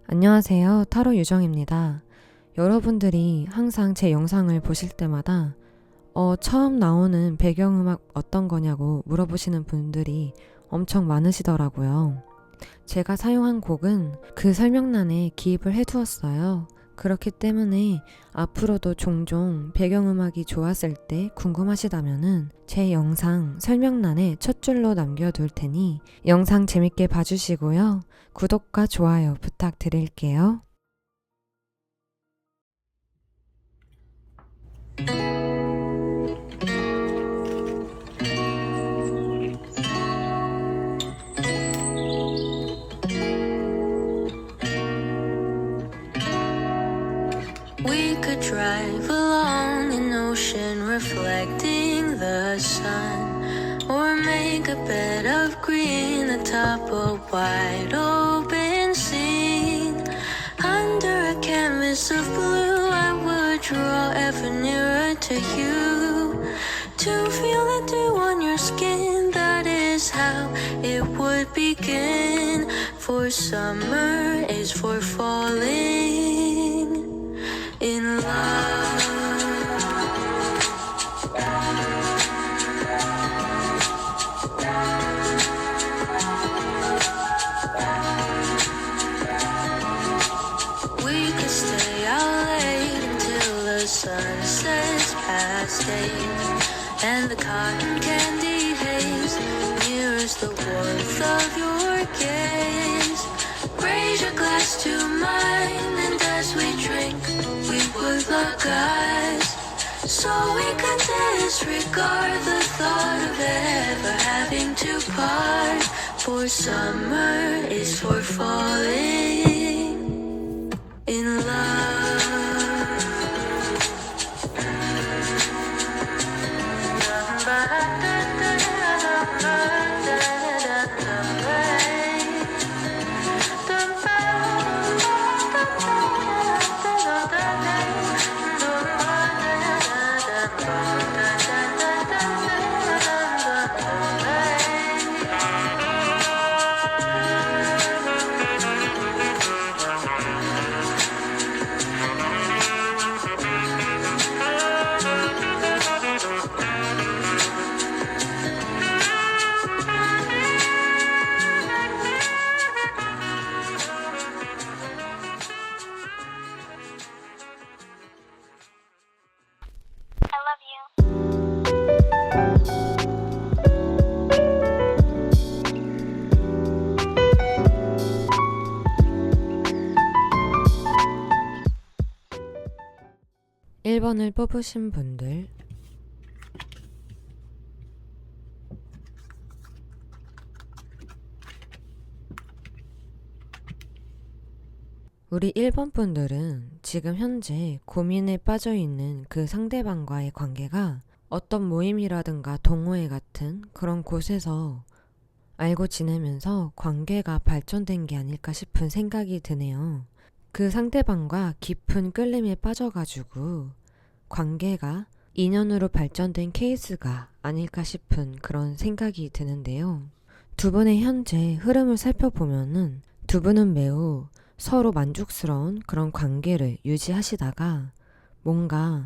안녕하세요. 타로 유정입니다. 여러분들이 항상 제 영상을 보실 때마다 처음 나오는 배경음악 어떤 거냐고 물어보시는 분들이 엄청 많으시더라고요. 제가 사용한 곡은 그 설명란에 기입을 해두었어요. 그렇기 때문에 앞으로도 종종 배경음악이 좋았을 때 궁금하시다면은 제 영상 설명란에 첫 줄로 남겨둘 테니 영상 재밌게 봐주시고요. 구독과 좋아요 부탁드릴게요. We could drive along an ocean reflecting the sun, or make a bed of green atop a wide open scene. Under a canvas of blue, I would draw ever nearer to you, to feel the dew on your skin. That is how it would begin. For summer is for falling in love. We could stay out late until the sun sets past 8, and the cotton candy haze mirrors the warmth of your gaze. Raise your glass to mine, and as we drink, we would lock eyes, so we could disregard the thought of ever having to part. For summer is for falling in love. I love you. 1번을 뽑으신 분들, 우리 1번 분들은 지금 현재 고민에 빠져 있는 그 상대방과의 관계가 어떤 모임이라든가 동호회 같은 그런 곳에서 알고 지내면서 관계가 발전된 게 아닐까 싶은 생각이 드네요. 그 상대방과 깊은 끌림에 빠져가지고 관계가 인연으로 발전된 케이스가 아닐까 싶은 그런 생각이 드는데요. 두 분의 현재 흐름을 살펴보면은 두 분은 매우 서로 만족스러운 그런 관계를 유지하시다가 뭔가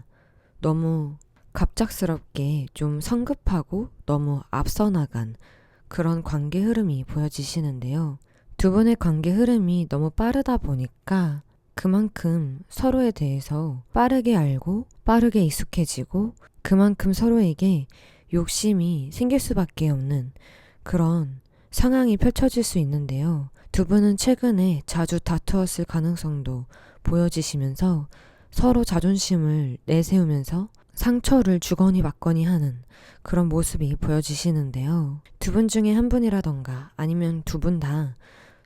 너무 갑작스럽게 좀 성급하고 너무 앞서 나간 그런 관계 흐름이 보여지시는데요. 두 분의 관계 흐름이 너무 빠르다 보니까 그만큼 서로에 대해서 빠르게 알고 빠르게 익숙해지고 그만큼 서로에게 욕심이 생길 수밖에 없는 그런 상황이 펼쳐질 수 있는데요. 두 분은 최근에 자주 다투었을 가능성도 보여지시면서 서로 자존심을 내세우면서 상처를 주거니 받거니 하는 그런 모습이 보여지시는데요. 두 분 중에 한 분이라던가 아니면 두 분 다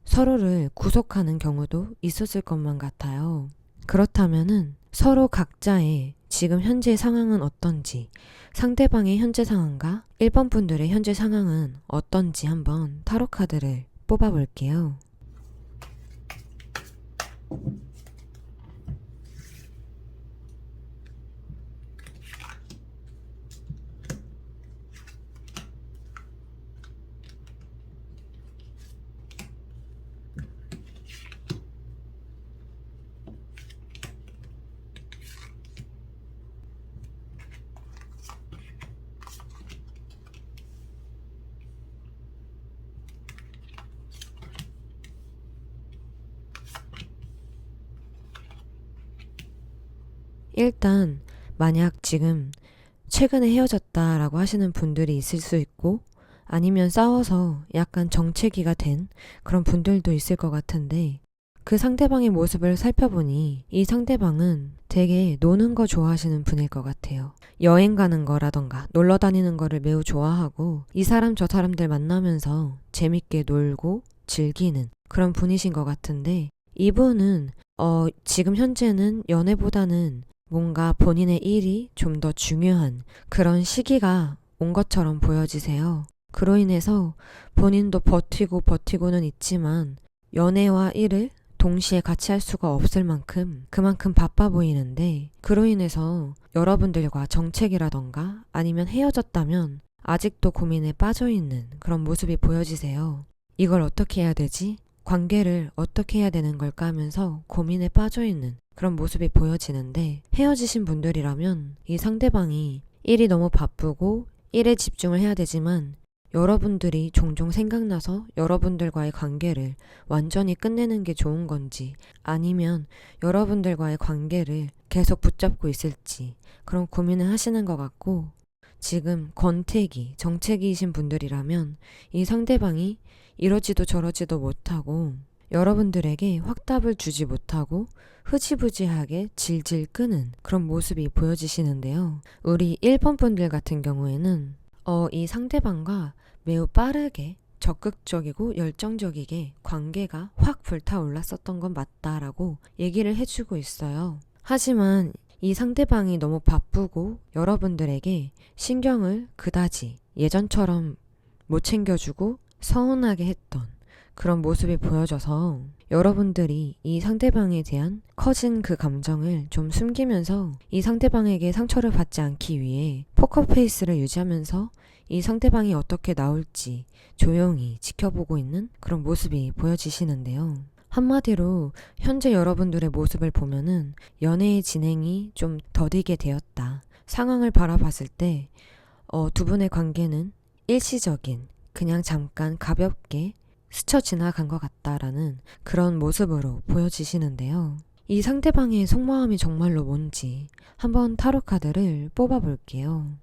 서로를 구속하는 경우도 있었을 것만 같아요. 그렇다면은 서로 각자의 지금 현재 상황은 어떤지, 상대방의 현재 상황과 1번 분들의 현재 상황은 어떤지 한번 타로 카드를 뽑아볼게요. 일단 만약 지금 최근에 헤어졌다라고 하시는 분들이 있을 수 있고 아니면 싸워서 약간 정체기가 된 그런 분들도 있을 것 같은데 그 상대방의 모습을 살펴보니 이 상대방은 되게 노는 거 좋아하시는 분일 것 같아요. 여행 가는 거라던가 놀러 다니는 거를 매우 좋아하고 이 사람 저 사람들 만나면서 재밌게 놀고 즐기는 그런 분이신 것 같은데 이분은 지금 현재는 연애보다는 뭔가 본인의 일이 좀 더 중요한 그런 시기가 온 것처럼 보여지세요. 그로 인해서 본인도 버티고는 있지만 연애와 일을 동시에 같이 할 수가 없을 만큼 그만큼 바빠 보이는데 그로 인해서 여러분들과 정책이라던가 아니면 헤어졌다면 아직도 고민에 빠져 있는 그런 모습이 보여지세요. 이걸 어떻게 해야 되지? 관계를 어떻게 해야 되는 걸까 하면서 고민에 빠져 있는 그런 모습이 보여지는데 헤어지신 분들이라면 이 상대방이 일이 너무 바쁘고 일에 집중을 해야 되지만 여러분들이 종종 생각나서 여러분들과의 관계를 완전히 끝내는 게 좋은 건지 아니면 여러분들과의 관계를 계속 붙잡고 있을지 그런 고민을 하시는 것 같고 지금 권태기, 정체기이신 분들이라면 이 상대방이 이러지도 저러지도 못하고 여러분들에게 확답을 주지 못하고 흐지부지하게 질질 끄는 그런 모습이 보여지시는데요. 우리 1번 분들 같은 경우에는 이 상대방과 매우 빠르게 적극적이고 열정적이게 관계가 확 불타올랐었던 건 맞다라고 얘기를 해주고 있어요. 하지만 이 상대방이 너무 바쁘고 여러분들에게 신경을 그다지 예전처럼 못 챙겨주고 서운하게 했던 그런 모습이 보여져서 여러분들이 이 상대방에 대한 커진 그 감정을 좀 숨기면서 이 상대방에게 상처를 받지 않기 위해 포커페이스를 유지하면서 이 상대방이 어떻게 나올지 조용히 지켜보고 있는 그런 모습이 보여지시는데요. 한마디로 현재 여러분들의 모습을 보면은 연애의 진행이 좀 더디게 되었다. 상황을 바라봤을 때 두 분의 관계는 일시적인 그냥 잠깐 가볍게 스쳐 지나간 것 같다라는 그런 모습으로 보여지시는데요. 이 상대방의 속마음이 정말로 뭔지 한번 타로 카드를 뽑아 볼게요.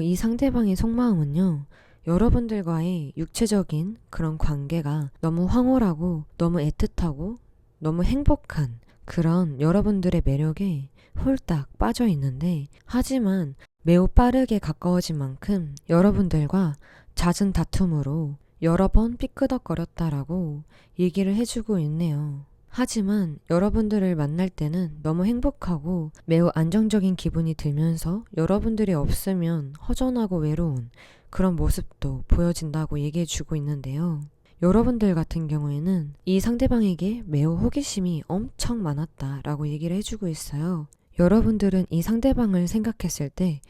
이 상대방의 속마음은요, 여러분들과의 육체적인 그런 관계가 너무 황홀하고 너무 애틋하고 너무 행복한 그런 여러분들의 매력에 홀딱 빠져 있는데 하지만 매우 빠르게 가까워진 만큼 여러분들과 잦은 다툼으로 여러 번 삐끄덕거렸다라고 얘기를 해주고 있네요. 하지만 여러분들을 만날 때는 너무 행복하고 매우 안정적인 기분이 들면서 여러분들이 없으면 허전하고 외로운 그런 모습도 보여진다고 얘기해 주고 있는데요. 여러분들 같은 경우에는 이 상대방에게 매우 호기심이 엄청 많았다라고 얘기를 해주고 있어요. 여러분들은 이 상대방을 생각했을 때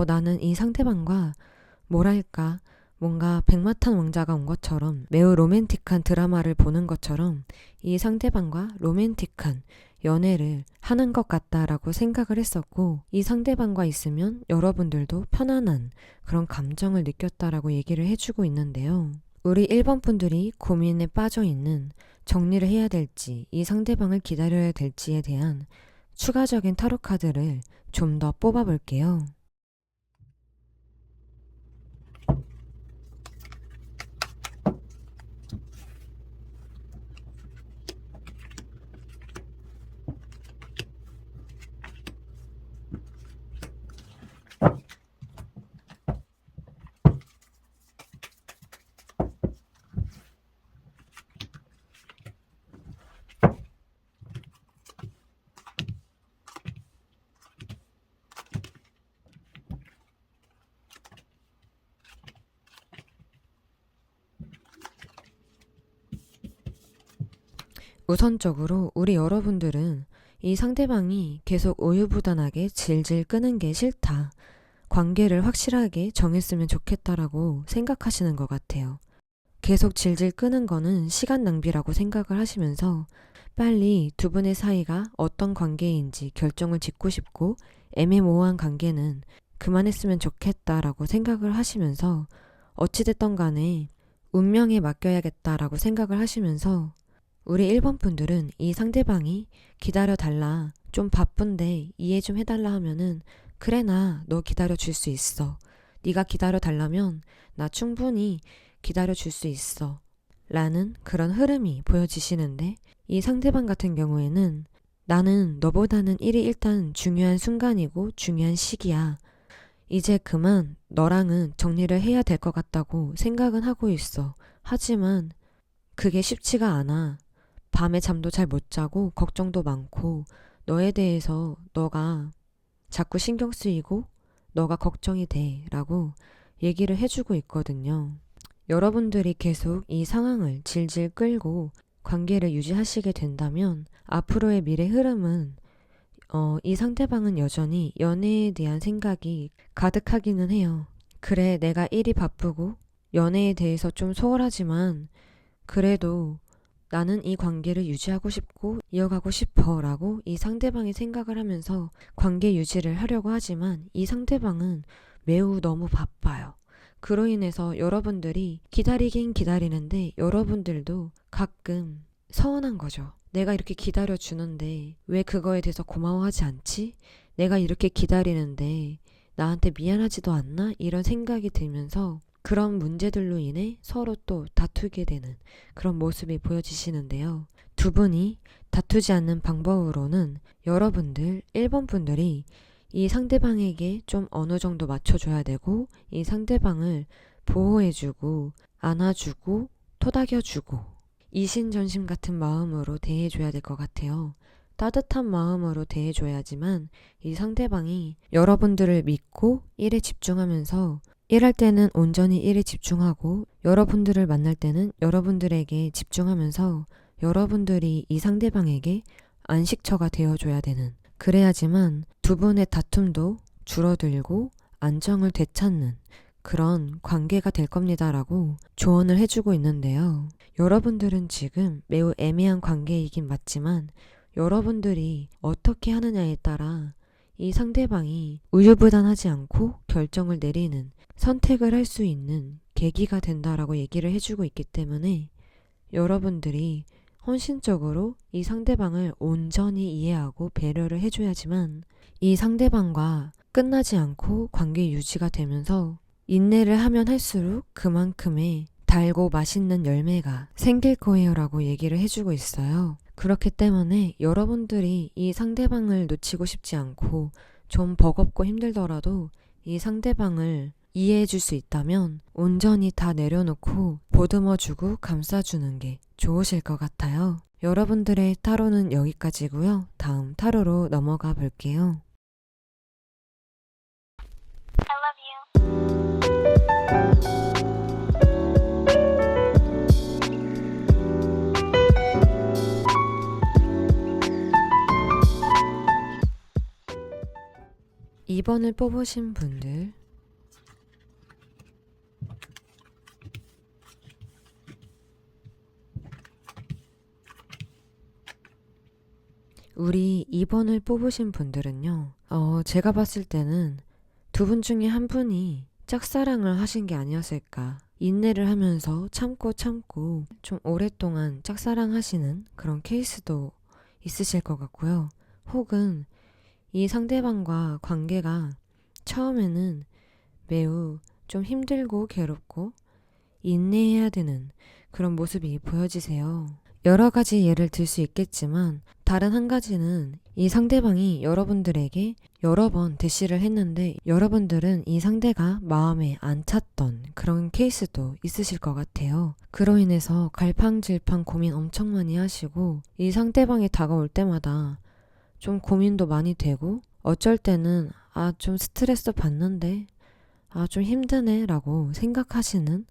나는 이 상대방과 뭐랄까 뭔가 백마탄 왕자가 온 것처럼 매우 로맨틱한 드라마를 보는 것처럼 이 상대방과 로맨틱한 연애를 하는 것 같다라고 생각을 했었고 이 상대방과 있으면 여러분들도 편안한 그런 감정을 느꼈다라고 얘기를 해주고 있는데요. 우리 1번 분들이 고민에 빠져 있는 정리를 해야 될지 이 상대방을 기다려야 될지에 대한 추가적인 타로 카드를 좀 더 뽑아 볼게요. 우선적으로 우리 여러분들은 이 상대방이 계속 우유부단하게 질질 끄는 게 싫다. 관계를 확실하게 정했으면 좋겠다라고 생각하시는 것 같아요. 계속 질질 끄는 거는 시간 낭비라고 생각을 하시면서 빨리 두 분의 사이가 어떤 관계인지 결정을 짓고 싶고 애매모호한 관계는 그만했으면 좋겠다라고 생각을 하시면서 어찌됐던 간에 운명에 맡겨야겠다라고 생각을 하시면서 우리 1번 분들은 이 상대방이 기다려달라, 좀 바쁜데 이해 좀 해달라 하면은 그래 나 너 기다려줄 수 있어. 네가 기다려달라면 나 충분히 기다려줄 수 있어. 라는 그런 흐름이 보여지시는데 이 상대방 같은 경우에는 나는 너보다는 일이 일단 중요한 순간이고 중요한 시기야. 이제 그만 너랑은 정리를 해야 될 것 같다고 생각은 하고 있어. 하지만 그게 쉽지가 않아. 밤에 잠도 잘 못 자고 걱정도 많고 너에 대해서 너가 자꾸 신경 쓰이고 너가 걱정이 돼 라고 얘기를 해주고 있거든요. 여러분들이 계속 이 상황을 질질 끌고 관계를 유지하시게 된다면 앞으로의 미래 흐름은 이 상대방은 여전히 연애에 대한 생각이 가득하기는 해요. 그래, 내가 일이 바쁘고 연애에 대해서 좀 소홀하지만 그래도 나는 이 관계를 유지하고 싶고 이어가고 싶어 라고 이 상대방이 생각을 하면서 관계 유지를 하려고 하지만 이 상대방은 매우 너무 바빠요. 그로 인해서 여러분들이 기다리긴 기다리는데 여러분들도 가끔 서운한 거죠. 내가 이렇게 기다려주는데 왜 그거에 대해서 고마워하지 않지? 내가 이렇게 기다리는데 나한테 미안하지도 않나? 이런 생각이 들면서 그런 문제들로 인해 서로 또 다투게 되는 그런 모습이 보여지시는데요. 두 분이 다투지 않는 방법으로는 여러분들 1번 분들이 이 상대방에게 좀 어느 정도 맞춰줘야 되고 이 상대방을 보호해주고 안아주고 토닥여주고 이신전심 같은 마음으로 대해줘야 될 것 같아요. 따뜻한 마음으로 대해줘야지만 이 상대방이 여러분들을 믿고 일에 집중하면서 일할 때는 온전히 일에 집중하고 여러분들을 만날 때는 여러분들에게 집중하면서 여러분들이 이 상대방에게 안식처가 되어줘야 되는 그래야지만 두 분의 다툼도 줄어들고 안정을 되찾는 그런 관계가 될 겁니다라고 조언을 해주고 있는데요. 여러분들은 지금 매우 애매한 관계이긴 맞지만 여러분들이 어떻게 하느냐에 따라 이 상대방이 우유부단하지 않고 결정을 내리는 선택을 할 수 있는 계기가 된다라고 얘기를 해주고 있기 때문에 여러분들이 헌신적으로 이 상대방을 온전히 이해하고 배려를 해줘야지만 이 상대방과 끝나지 않고 관계 유지가 되면서 인내를 하면 할수록 그만큼의 달고 맛있는 열매가 생길 거예요 라고 얘기를 해주고 있어요. 그렇기 때문에 여러분들이 이 상대방을 놓치고 싶지 않고 좀 버겁고 힘들더라도 이 상대방을 이해해 줄 수 있다면 온전히 다 내려놓고 보듬어주고 감싸주는 게 좋으실 것 같아요. 여러분들의 타로는 여기까지고요. 다음 타로로 넘어가 볼게요. 이 번을 뽑으신 분들 우리 2번을 뽑으신 분들은요. 제가 봤을 때는 두 분 중에 한 분이 짝사랑을 하신 게 아니었을까. 인내를 하면서 참고 좀 오랫동안 짝사랑 하시는 그런 케이스도 있으실 것 같고요. 혹은 이 상대방과 관계가 처음에는 매우 좀 힘들고 괴롭고 인내해야 되는 그런 모습이 보여지세요. 여러 가지 예를 들 수 있겠지만 다른 한 가지는 이 상대방이 여러분들에게 여러 번 대시를 했는데 여러분들은 이 상대가 마음에 안 찼던 그런 케이스도 있으실 것 같아요. 그로 인해서 갈팡질팡 고민 엄청 많이 하시고 이 상대방이 다가올 때마다 좀 고민도 많이 되고 어쩔 때는 좀 스트레스 받는데 좀 힘드네 라고 생각하시는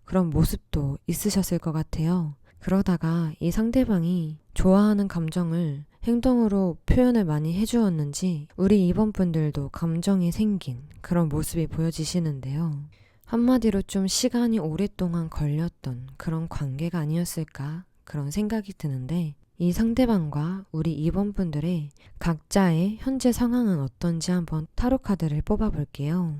그런 모습도 있으셨을 것 같아요. 그러다가 이 상대방이 좋아하는 감정을 행동으로 표현을 많이 해주었는지 우리 2번 분들도 감정이 생긴 그런 모습이 보여지시는데요. 한마디로 좀 시간이 오랫동안 걸렸던 그런 관계가 아니었을까 그런 생각이 드는데 이 상대방과 우리 2번 분들의 각자의 현재 상황은 어떤지 한번 타로 카드를 뽑아 볼게요.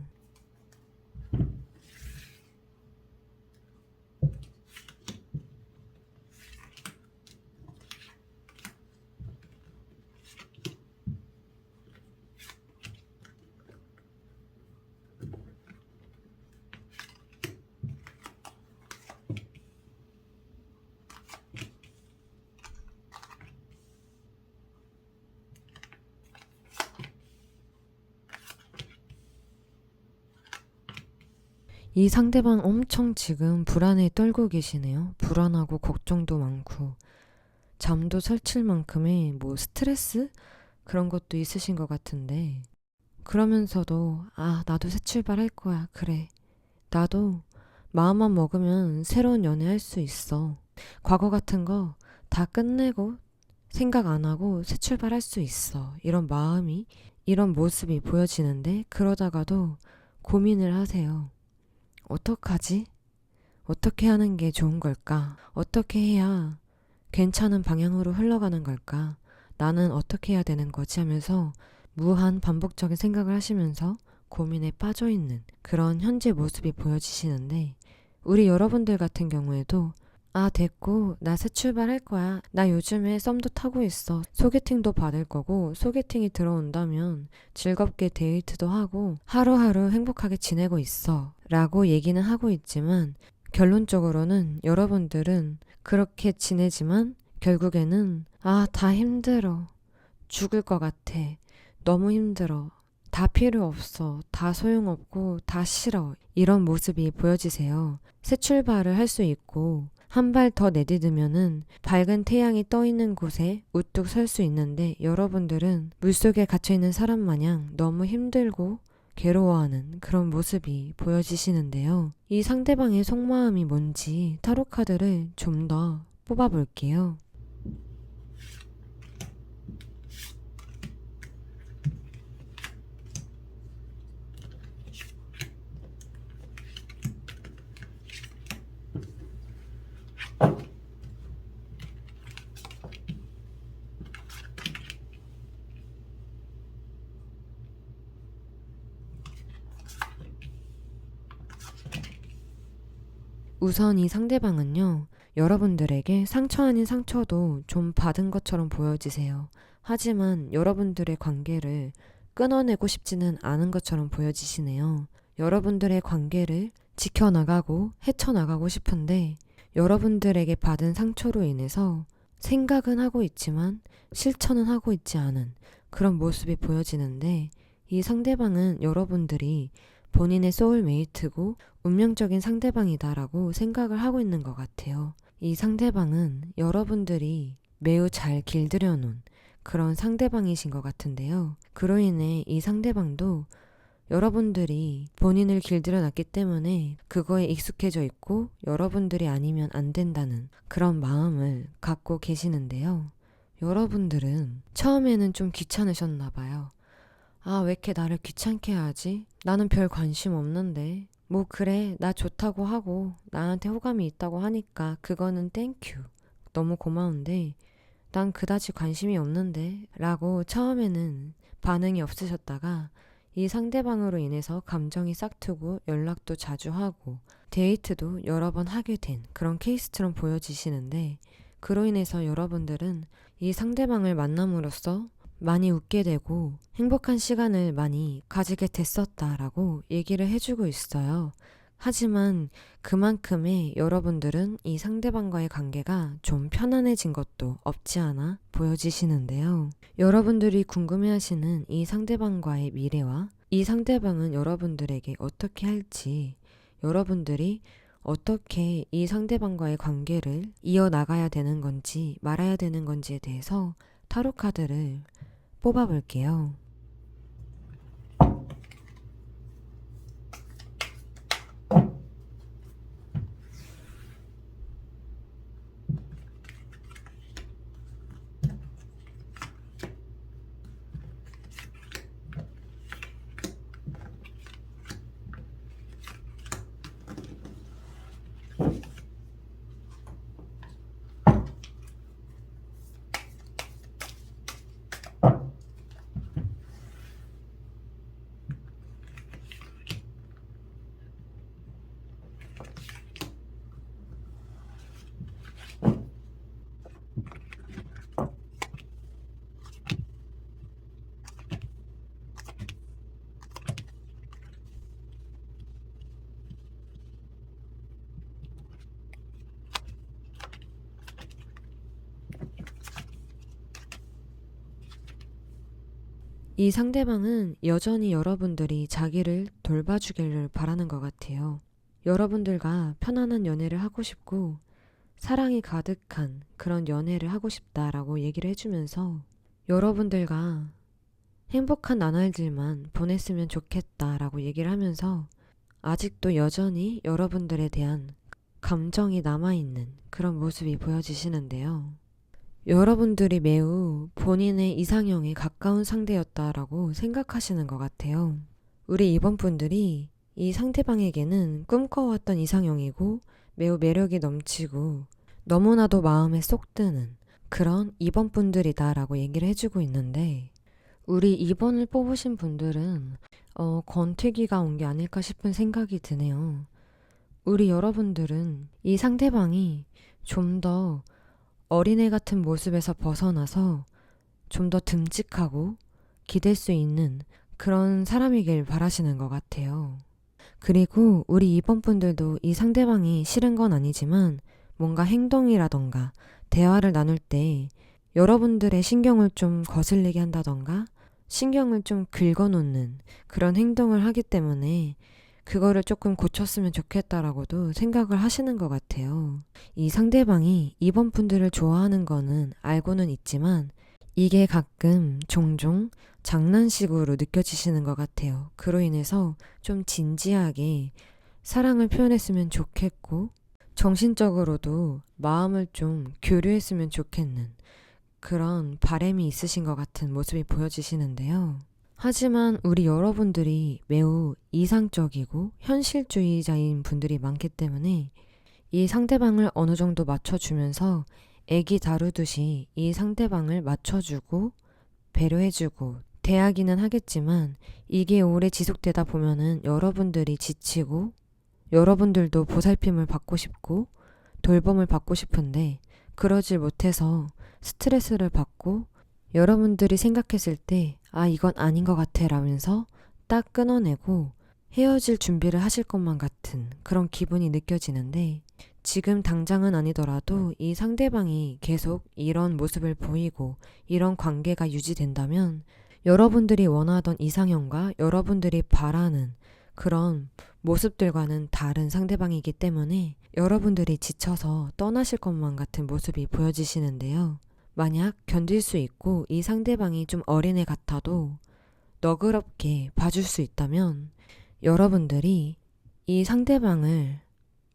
이 상대방 엄청 지금 불안에 떨고 계시네요. 불안하고 걱정도 많고 잠도 설칠 만큼의 뭐 스트레스? 그런 것도 있으신 것 같은데 그러면서도 나도 새 출발할 거야. 그래. 나도 마음만 먹으면 새로운 연애 할 수 있어. 과거 같은 거 다 끝내고 생각 안 하고 새 출발할 수 있어. 이런 마음이, 이런 모습이 보여지는데 그러다가도 고민을 하세요. 어떡하지? 어떻게 하는 게 좋은 걸까? 어떻게 해야 괜찮은 방향으로 흘러가는 걸까? 나는 어떻게 해야 되는 거지? 하면서 무한 반복적인 생각을 하시면서 고민에 빠져 있는 그런 현재 모습이 보여지시는데 우리 여러분들 같은 경우에도 됐고 나 새 출발할 거야. 나 요즘에 썸도 타고 있어. 소개팅도 받을 거고 소개팅이 들어온다면 즐겁게 데이트도 하고 하루하루 행복하게 지내고 있어 라고 얘기는 하고 있지만 결론적으로는 여러분들은 그렇게 지내지만 결국에는 다 힘들어. 죽을 것 같아. 너무 힘들어. 다 필요 없어. 다 소용없고 다 싫어. 이런 모습이 보여지세요. 새 출발을 할 수 있고 한 발 더 내디디면은 밝은 태양이 떠 있는 곳에 우뚝 설 수 있는데 여러분들은 물속에 갇혀 있는 사람 마냥 너무 힘들고 괴로워하는 그런 모습이 보여지시는데요. 이 상대방의 속마음이 뭔지 타로 카드를 좀 더 뽑아볼게요. 우선 이 상대방은요, 여러분들에게 상처 아닌 상처도 좀 받은 것처럼 보여지세요. 하지만 여러분들의 관계를 끊어내고 싶지는 않은 것처럼 보여지시네요. 여러분들의 관계를 지켜나가고 헤쳐나가고 싶은데 여러분들에게 받은 상처로 인해서 생각은 하고 있지만 실천은 하고 있지 않은 그런 모습이 보여지는데 이 상대방은 여러분들이 본인의 소울메이트고 운명적인 상대방이다라고 생각을 하고 있는 것 같아요. 이 상대방은 여러분들이 매우 잘 길들여 놓은 그런 상대방이신 것 같은데요. 그로 인해 이 상대방도 여러분들이 본인을 길들여 놨기 때문에 그거에 익숙해져 있고 여러분들이 아니면 안 된다는 그런 마음을 갖고 계시는데요. 여러분들은 처음에는 좀 귀찮으셨나 봐요. 왜 이렇게 나를 귀찮게 하지? 나는 별 관심 없는데. 뭐 그래, 나 좋다고 하고 나한테 호감이 있다고 하니까 그거는 땡큐. 너무 고마운데 난 그다지 관심이 없는데 라고 처음에는 반응이 없으셨다가 이 상대방으로 인해서 감정이 싹트고 연락도 자주 하고 데이트도 여러 번 하게 된 그런 케이스처럼 보여지시는데 그로 인해서 여러분들은 이 상대방을 만남으로써 많이 웃게 되고 행복한 시간을 많이 가지게 됐었다라고 얘기를 해주고 있어요. 하지만 그만큼의 여러분들은 이 상대방과의 관계가 좀 편안해진 것도 없지 않아 보여지시는데요. 여러분들이 궁금해하시는 이 상대방과의 미래와 이 상대방은 여러분들에게 어떻게 할지, 여러분들이 어떻게 이 상대방과의 관계를 이어나가야 되는 건지 말아야 되는 건지에 대해서 타로 카드를 뽑아볼게요. 이 상대방은 여전히 여러분들이 자기를 돌봐주기를 바라는 것 같아요. 여러분들과 편안한 연애를 하고 싶고 사랑이 가득한 그런 연애를 하고 싶다라고 얘기를 해주면서 여러분들과 행복한 나날들만 보냈으면 좋겠다라고 얘기를 하면서 아직도 여전히 여러분들에 대한 감정이 남아있는 그런 모습이 보여지시는데요. 여러분들이 매우 본인의 이상형에 가까운 상대였다라고 생각하시는 것 같아요. 우리 이번 분들이 이 상대방에게는 꿈꿔왔던 이상형이고 매우 매력이 넘치고 너무나도 마음에 쏙 드는 그런 2번 분들이다라고 얘기를 해주고 있는데 우리 2번을 뽑으신 분들은 권태기가 온 게 아닐까 싶은 생각이 드네요. 우리 여러분들은 이 상대방이 좀 더 어린애 같은 모습에서 벗어나서 좀 더 듬직하고 기댈 수 있는 그런 사람이길 바라시는 것 같아요. 그리고 우리 2번 분들도 이 상대방이 싫은 건 아니지만 뭔가 행동이라던가 대화를 나눌 때 여러분들의 신경을 좀 거슬리게 한다던가 신경을 좀 긁어놓는 그런 행동을 하기 때문에 그거를 조금 고쳤으면 좋겠다라고도 생각을 하시는 것 같아요. 이 상대방이 이번 분들을 좋아하는 거는 알고는 있지만 이게 가끔 종종 장난식으로 느껴지시는 것 같아요. 그로 인해서 좀 진지하게 사랑을 표현했으면 좋겠고 정신적으로도 마음을 좀 교류했으면 좋겠는 그런 바람이 있으신 것 같은 모습이 보여지시는데요. 하지만 우리 여러분들이 매우 이상적이고 현실주의자인 분들이 많기 때문에 이 상대방을 어느 정도 맞춰주면서 애기 다루듯이 이 상대방을 맞춰주고 배려해주고 대하기는 하겠지만 이게 오래 지속되다 보면은 여러분들이 지치고 여러분들도 보살핌을 받고 싶고 돌봄을 받고 싶은데 그러질 못해서 스트레스를 받고 여러분들이 생각했을 때 이건 아닌 것 같아 라면서 딱 끊어내고 헤어질 준비를 하실 것만 같은 그런 기분이 느껴지는데 지금 당장은 아니더라도 이 상대방이 계속 이런 모습을 보이고 이런 관계가 유지된다면 여러분들이 원하던 이상형과 여러분들이 바라는 그런 모습들과는 다른 상대방이기 때문에 여러분들이 지쳐서 떠나실 것만 같은 모습이 보여지시는데요. 만약 견딜 수 있고 이 상대방이 좀 어린애 같아도 너그럽게 봐줄 수 있다면 여러분들이 이 상대방을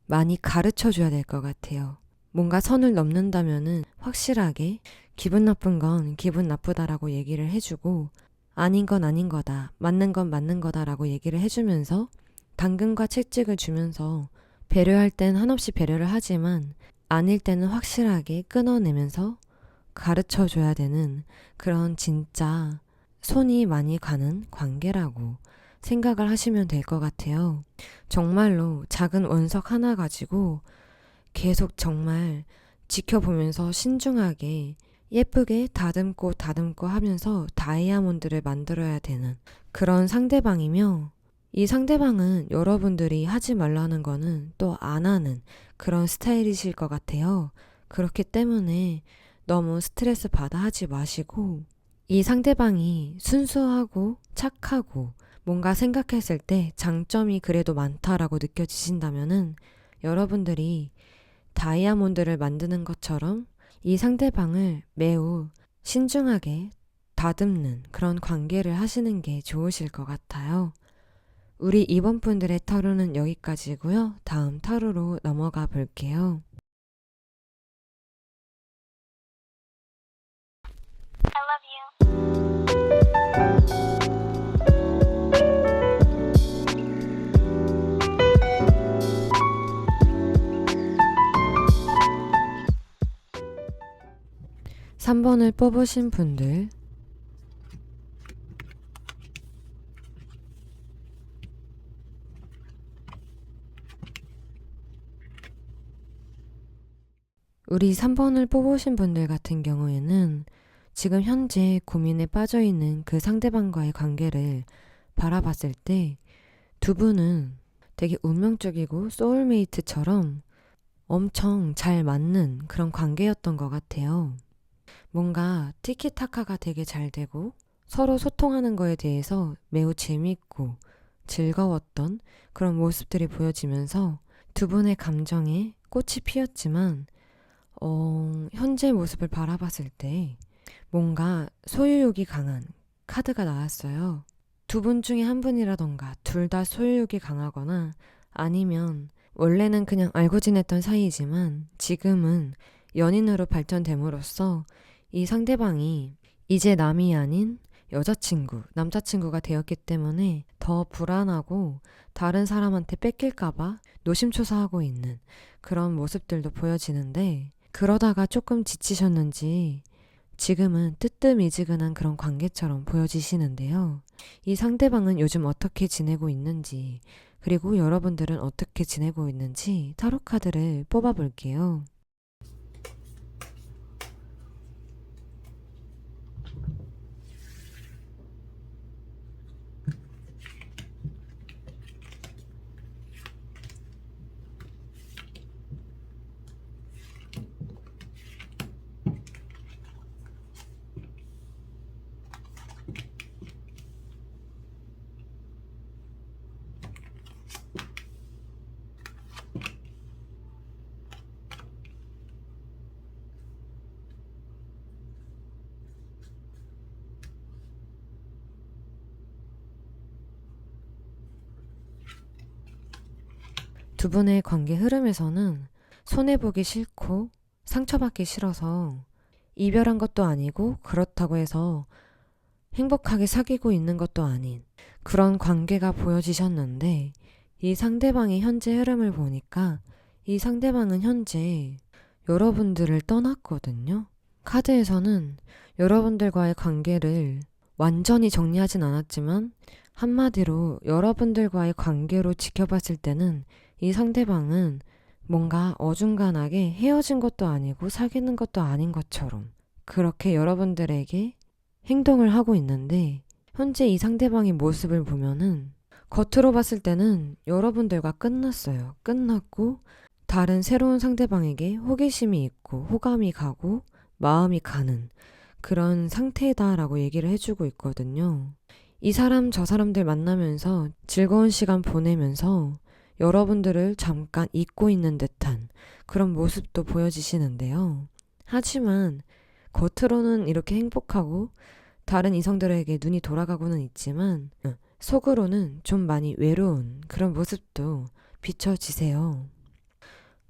많이 가르쳐 줘야 될 것 같아요. 뭔가 선을 넘는다면은 확실하게 기분 나쁜 건 기분 나쁘다라고 얘기를 해주고 아닌 건 아닌 거다, 맞는 건 맞는 거다라고 얘기를 해주면서 당근과 채찍을 주면서 배려할 땐 한없이 배려를 하지만 아닐 때는 확실하게 끊어내면서 가르쳐 줘야 되는 그런 진짜 손이 많이 가는 관계라고 생각을 하시면 될 것 같아요. 정말로 작은 원석 하나 가지고 계속 정말 지켜보면서 신중하게 예쁘게 다듬고 다듬고 하면서 다이아몬드를 만들어야 되는 그런 상대방이며 이 상대방은 여러분들이 하지 말라는 거는 또 안 하는 그런 스타일이실 것 같아요. 그렇기 때문에 너무 스트레스 받아 하지 마시고 이 상대방이 순수하고 착하고 뭔가 생각했을 때 장점이 그래도 많다라고 느껴지신다면은 여러분들이 다이아몬드를 만드는 것처럼 이 상대방을 매우 신중하게 다듬는 그런 관계를 하시는 게 좋으실 것 같아요. 우리 이번 분들의 타로는 여기까지고요. 다음 타로로 넘어가 볼게요. I love you. 3번을 뽑으신 분들 우리 3번을 뽑으신 분들 같은 경우에는 지금 현재 고민에 빠져있는 그 상대방과의 관계를 바라봤을 때 두 분은 되게 운명적이고 소울메이트처럼 엄청 잘 맞는 그런 관계였던 것 같아요. 뭔가 티키타카가 되게 잘 되고 서로 소통하는 거에 대해서 매우 재미있고 즐거웠던 그런 모습들이 보여지면서 두 분의 감정에 꽃이 피었지만 현재 모습을 바라봤을 때 뭔가 소유욕이 강한 카드가 나왔어요. 두 분 중에 한 분이라던가 둘 다 소유욕이 강하거나 아니면 원래는 그냥 알고 지냈던 사이지만 지금은 연인으로 발전됨으로써 이 상대방이 이제 남이 아닌 여자친구, 남자친구가 되었기 때문에 더 불안하고 다른 사람한테 뺏길까봐 노심초사하고 있는 그런 모습들도 보여지는데 그러다가 조금 지치셨는지 지금은 뜨뜻미지근한 그런 관계처럼 보여지시는데요. 이 상대방은 요즘 어떻게 지내고 있는지 그리고 여러분들은 어떻게 지내고 있는지 타로 카드를 뽑아볼게요. 두 분의 관계 흐름에서는 손해보기 싫고 상처받기 싫어서 이별한 것도 아니고 그렇다고 해서 행복하게 사귀고 있는 것도 아닌 그런 관계가 보여지셨는데 이 상대방의 현재 흐름을 보니까 이 상대방은 현재 여러분들을 떠났거든요. 카드에서는 여러분들과의 관계를 완전히 정리하진 않았지만 한마디로 여러분들과의 관계로 지켜봤을 때는 이 상대방은 뭔가 어중간하게 헤어진 것도 아니고 사귀는 것도 아닌 것처럼 그렇게 여러분들에게 행동을 하고 있는데 현재 이 상대방의 모습을 보면은 겉으로 봤을 때는 여러분들과 끝났어요. 끝났고 다른 새로운 상대방에게 호기심이 있고 호감이 가고 마음이 가는 그런 상태다라고 얘기를 해주고 있거든요. 이 사람 저 사람들 만나면서 즐거운 시간 보내면서 여러분들을 잠깐 잊고 있는 듯한 그런 모습도 보여지시는데요. 하지만 겉으로는 이렇게 행복하고 다른 이성들에게 눈이 돌아가고는 있지만 속으로는 좀 많이 외로운 그런 모습도 비춰지세요.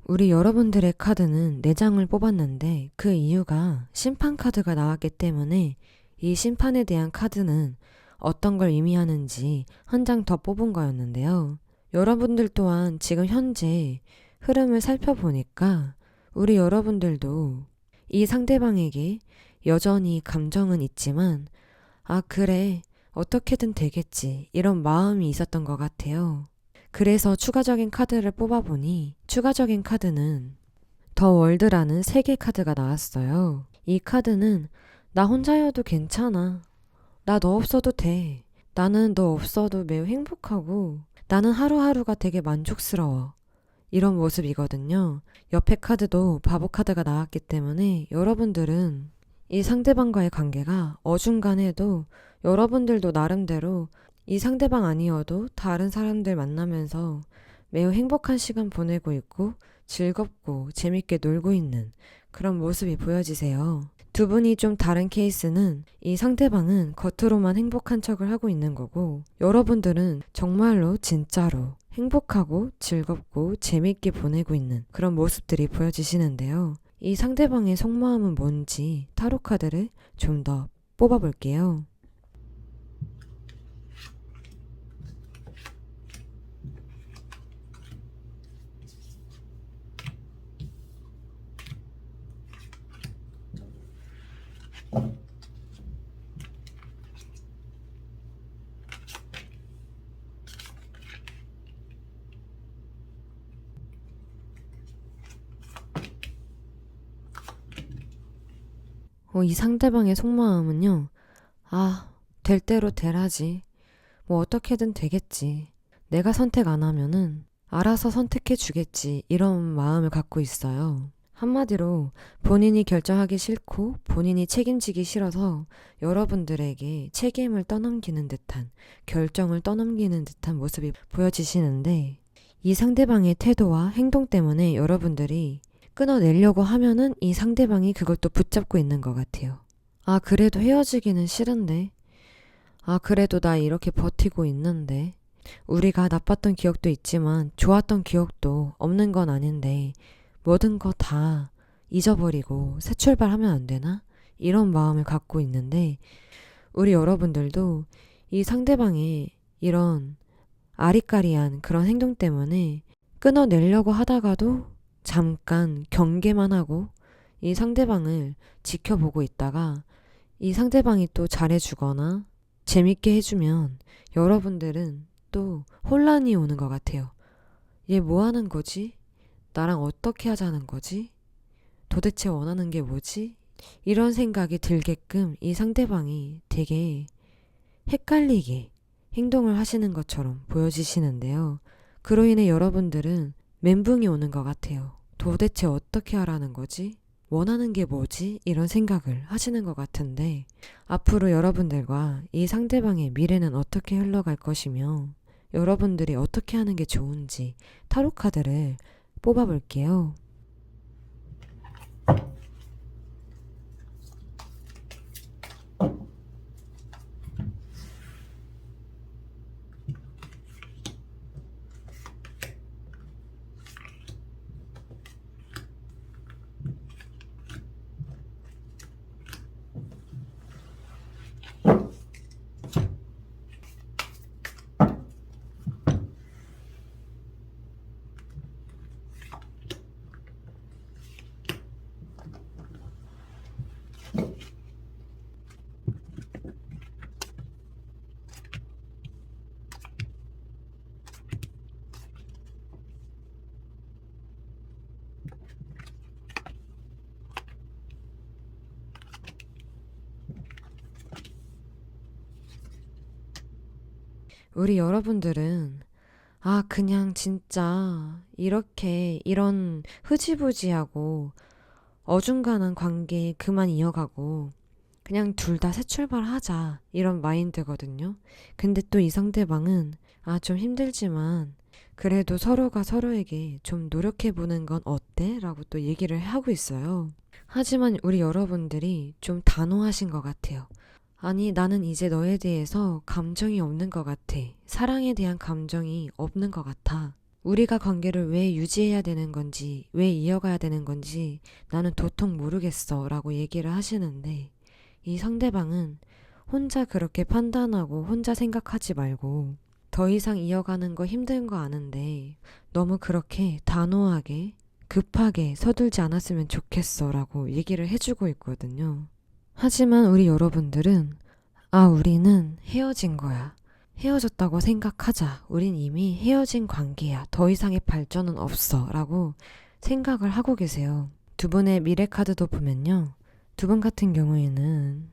우리 여러분들의 카드는 4장을 뽑았는데 그 이유가 심판 카드가 나왔기 때문에 이 심판에 대한 카드는 어떤 걸 의미하는지 한 장 더 뽑은 거였는데요. 여러분들 또한 지금 현재 흐름을 살펴보니까 우리 여러분들도 이 상대방에게 여전히 감정은 있지만 아 그래 어떻게든 되겠지 이런 마음이 있었던 것 같아요. 그래서 추가적인 카드를 뽑아보니 추가적인 카드는 더 월드라는 3개 카드가 나왔어요. 이 카드는 나 혼자여도 괜찮아. 나 너 없어도 돼. 나는 너 없어도 매우 행복하고 나는 하루하루가 되게 만족스러워. 이런 모습이거든요. 옆에 카드도 바보 카드가 나왔기 때문에 여러분들은 이 상대방과의 관계가 어중간해도 여러분들도 나름대로 이 상대방 아니어도 다른 사람들 만나면서 매우 행복한 시간 보내고 있고 즐겁고 재밌게 놀고 있는 그런 모습이 보여지세요. 두 분이 좀 다른 케이스는 이 상대방은 겉으로만 행복한 척을 하고 있는 거고 여러분들은 정말로 진짜로 행복하고 즐겁고 재밌게 보내고 있는 그런 모습들이 보여지시는데요. 이 상대방의 속마음은 뭔지 타로 카드를 좀 더 뽑아볼게요. 이 상대방의 속마음은요. 아, 될 대로 되라지. 뭐 어떻게든 되겠지. 내가 선택 안 하면은 알아서 선택해 주겠지. 이런 마음을 갖고 있어요. 한마디로 본인이 결정하기 싫고 본인이 책임지기 싫어서 여러분들에게 책임을 떠넘기는 듯한, 결정을 떠넘기는 듯한 모습이 보여지시는데, 이 상대방의 태도와 행동 때문에 여러분들이 끊어내려고 하면은 이 상대방이 그걸 또 붙잡고 있는 것 같아요. 아, 그래도 헤어지기는 싫은데. 아, 그래도 나 이렇게 버티고 있는데. 우리가 나빴던 기억도 있지만 좋았던 기억도 없는 건 아닌데 모든 거 다 잊어버리고 새 출발하면 안 되나? 이런 마음을 갖고 있는데, 우리 여러분들도 이 상대방의 이런 아리까리한 그런 행동 때문에 끊어내려고 하다가도 잠깐 경계만 하고 이 상대방을 지켜보고 있다가 이 상대방이 또 잘해주거나 재밌게 해주면 여러분들은 또 혼란이 오는 것 같아요. 얘 뭐 하는 거지? 나랑 어떻게 하자는 거지? 도대체 원하는 게 뭐지? 이런 생각이 들게끔 이 상대방이 되게 헷갈리게 행동을 하시는 것처럼 보여지시는데요. 그로 인해 여러분들은 멘붕이 오는 것 같아요. 도대체 어떻게 하라는 거지? 원하는 게 뭐지? 이런 생각을 하시는 것 같은데, 앞으로 여러분들과 이 상대방의 미래는 어떻게 흘러갈 것이며 여러분들이 어떻게 하는 게 좋은지 타로 카드를 뽑아볼게요. 우리 여러분들은 그냥 진짜 이렇게 이런 흐지부지하고 어중간한 관계 그만 이어가고 그냥 둘 다 새 출발하자 이런 마인드거든요. 근데 또 이 상대방은 좀 힘들지만 그래도 서로가 서로에게 좀 노력해보는 건 어때? 라고 또 얘기를 하고 있어요. 하지만 우리 여러분들이 좀 단호하신 것 같아요. 아니, 나는 이제 너에 대해서 감정이 없는 것 같아. 사랑에 대한 감정이 없는 것 같아. 우리가 관계를 왜 유지해야 되는 건지, 왜 이어가야 되는 건지 나는 도통 모르겠어 라고 얘기를 하시는데, 이 상대방은 혼자 그렇게 판단하고 혼자 생각하지 말고 더 이상 이어가는 거 힘든 거 아는데 너무 그렇게 단호하게 급하게 서둘지 않았으면 좋겠어 라고 얘기를 해주고 있거든요. 하지만 우리 여러분들은 우리는 헤어진 거야. 헤어졌다고 생각하자. 우린 이미 헤어진 관계야. 더 이상의 발전은 없어. 라고 생각을 하고 계세요. 두 분의 미래 카드도 보면요. 두 분 같은 경우에는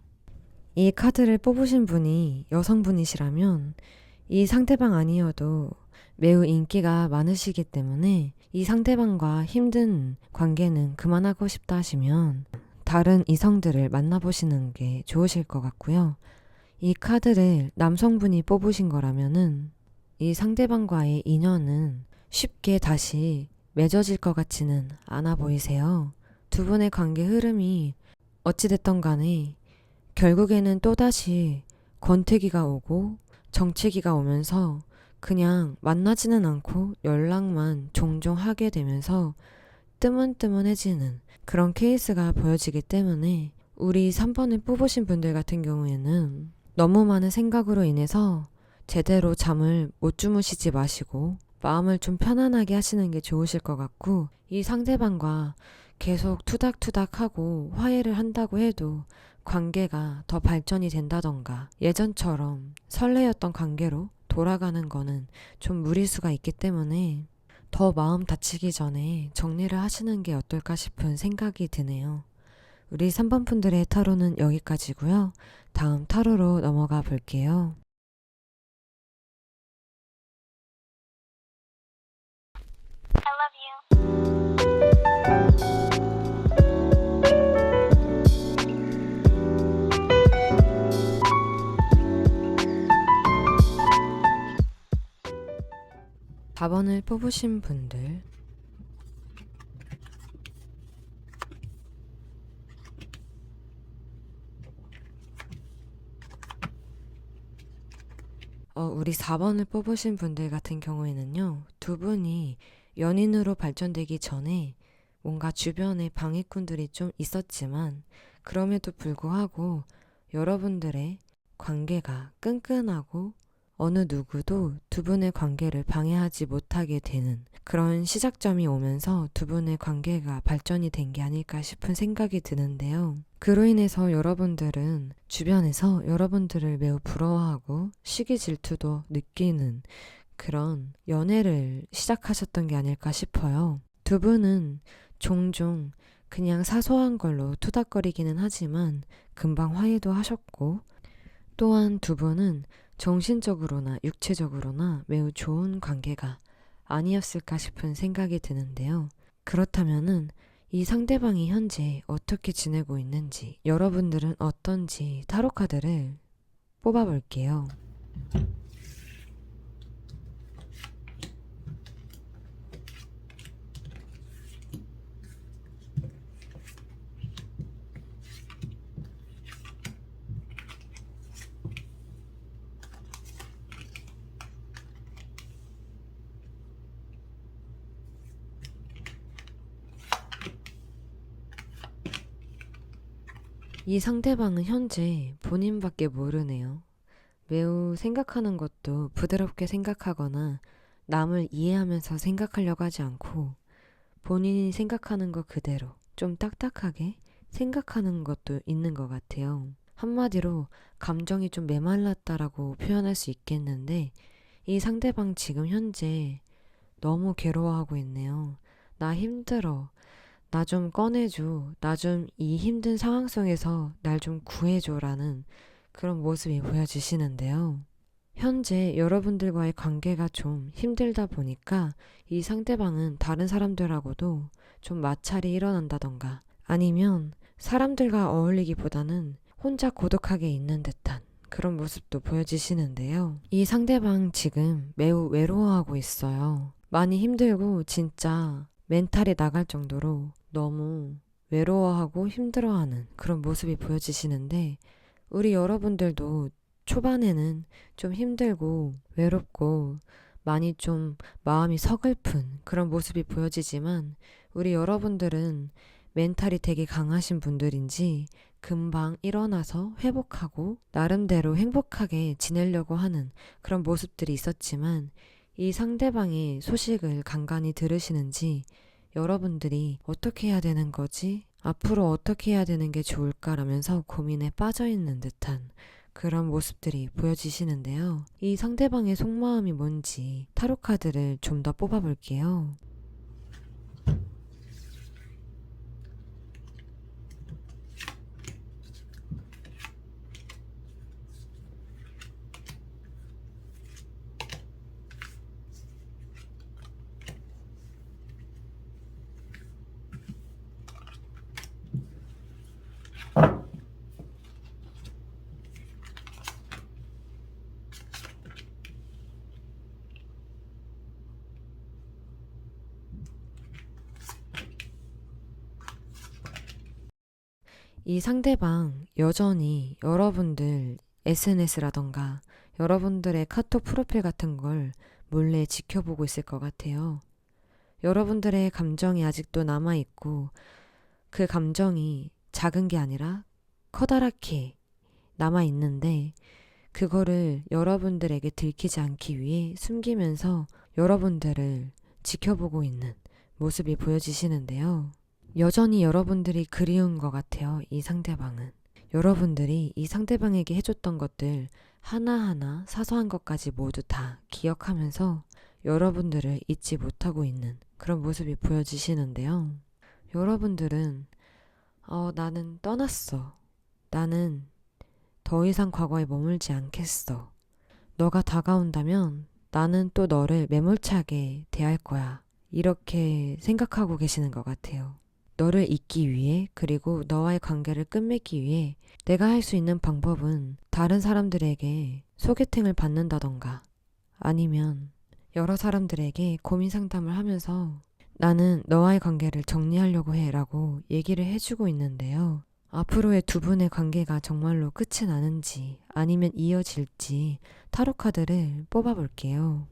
이 카드를 뽑으신 분이 여성분이시라면 이 상대방 아니어도 매우 인기가 많으시기 때문에 이 상대방과 힘든 관계는 그만하고 싶다 하시면 다른 이성들을 만나보시는 게 좋으실 것 같고요. 이 카드를 남성분이 뽑으신 거라면은 이 상대방과의 인연은 쉽게 다시 맺어질 것 같지는 않아 보이세요. 두 분의 관계 흐름이 어찌됐던 간에 결국에는 또다시 권태기가 오고 정체기가 오면서 그냥 만나지는 않고 연락만 종종 하게 되면서 뜨문뜨문해지는 그런 케이스가 보여지기 때문에 우리 3번을 뽑으신 분들 같은 경우에는 너무 많은 생각으로 인해서 제대로 잠을 못 주무시지 마시고 마음을 좀 편안하게 하시는 게 좋으실 것 같고, 이 상대방과 계속 투닥투닥하고 화해를 한다고 해도 관계가 더 발전이 된다던가 예전처럼 설레였던 관계로 돌아가는 거는 좀 무리수가 있기 때문에 더 마음 다치기 전에 정리를 하시는 게 어떨까 싶은 생각이 드네요. 우리 3번 분들의 타로는 여기까지고요. 다음 타로로 넘어가 볼게요. I love you. 4번을 뽑으신 분들, 우리 4번을 뽑으신 분들 같은 경우에는요, 두 분이 연인으로 발전되기 전에 뭔가 주변에 방해꾼들이 좀 있었지만, 그럼에도 불구하고 여러분들의 관계가 끈끈하고 어느 누구도 두 분의 관계를 방해하지 못하게 되는 그런 시작점이 오면서 두 분의 관계가 발전이 된 게 아닐까 싶은 생각이 드는데요. 그로 인해서 여러분들은 주변에서 여러분들을 매우 부러워하고 시기 질투도 느끼는 그런 연애를 시작하셨던 게 아닐까 싶어요. 두 분은 종종 그냥 사소한 걸로 투닥거리기는 하지만 금방 화해도 하셨고, 또한 두 분은 정신적으로나 육체적으로나 매우 좋은 관계가 아니었을까 싶은 생각이 드는데요. 그렇다면은 이 상대방이 현재 어떻게 지내고 있는지, 여러분들은 어떤지 타로 카드를 뽑아볼게요. 이 상대방은 현재 본인밖에 모르네요. 매우 생각하는 것도 부드럽게 생각하거나 남을 이해하면서 생각하려고 하지 않고 본인이 생각하는 것 그대로 좀 딱딱하게 생각하는 것도 있는 것 같아요. 한마디로 감정이 좀 메말랐다라고 표현할 수 있겠는데, 이 상대방 지금 현재 너무 괴로워하고 있네요. 나 힘들어. 나 좀 꺼내줘. 나 좀 이 힘든 상황 속에서 날 좀 구해줘라는 그런 모습이 보여지시는데요. 현재 여러분들과의 관계가 좀 힘들다 보니까 이 상대방은 다른 사람들하고도 좀 마찰이 일어난다던가, 아니면 사람들과 어울리기보다는 혼자 고독하게 있는 듯한 그런 모습도 보여지시는데요. 이 상대방 지금 매우 외로워하고 있어요. 많이 힘들고 진짜 멘탈이 나갈 정도로 너무 외로워하고 힘들어하는 그런 모습이 보여지시는데, 우리 여러분들도 초반에는 좀 힘들고 외롭고 많이 좀 마음이 서글픈 그런 모습이 보여지지만, 우리 여러분들은 멘탈이 되게 강하신 분들인지 금방 일어나서 회복하고 나름대로 행복하게 지내려고 하는 그런 모습들이 있었지만, 이 상대방의 소식을 간간히 들으시는지 여러분들이 어떻게 해야 되는 거지? 앞으로 어떻게 해야 되는 게 좋을까라면서 고민에 빠져 있는 듯한 그런 모습들이 보여지시는데요. 이 상대방의 속마음이 뭔지 타로 카드를 좀 더 뽑아볼게요. 이 상대방 여전히 여러분들 SNS라던가 여러분들의 카톡 프로필 같은 걸 몰래 지켜보고 있을 것 같아요. 여러분들의 감정이 아직도 남아있고, 그 감정이 작은 게 아니라 커다랗게 남아있는데, 그거를 여러분들에게 들키지 않기 위해 숨기면서 여러분들을 지켜보고 있는 모습이 보여지시는데요. 여전히 여러분들이 그리운 것 같아요. 이 상대방은. 여러분들이 이 상대방에게 해줬던 것들 하나하나 사소한 것까지 모두 다 기억하면서 여러분들을 잊지 못하고 있는 그런 모습이 보여지시는데요. 여러분들은 나는 떠났어. 나는 더 이상 과거에 머물지 않겠어. 너가 다가온다면 나는 또 너를 매몰차게 대할 거야. 이렇게 생각하고 계시는 것 같아요. 너를 잊기 위해, 그리고 너와의 관계를 끝맺기 위해 내가 할 수 있는 방법은 다른 사람들에게 소개팅을 받는다던가, 아니면 여러 사람들에게 고민 상담을 하면서 나는 너와의 관계를 정리하려고 해 라고 얘기를 해주고 있는데요. 앞으로의 두 분의 관계가 정말로 끝이 나는지 아니면 이어질지 타로 카드를 뽑아볼게요.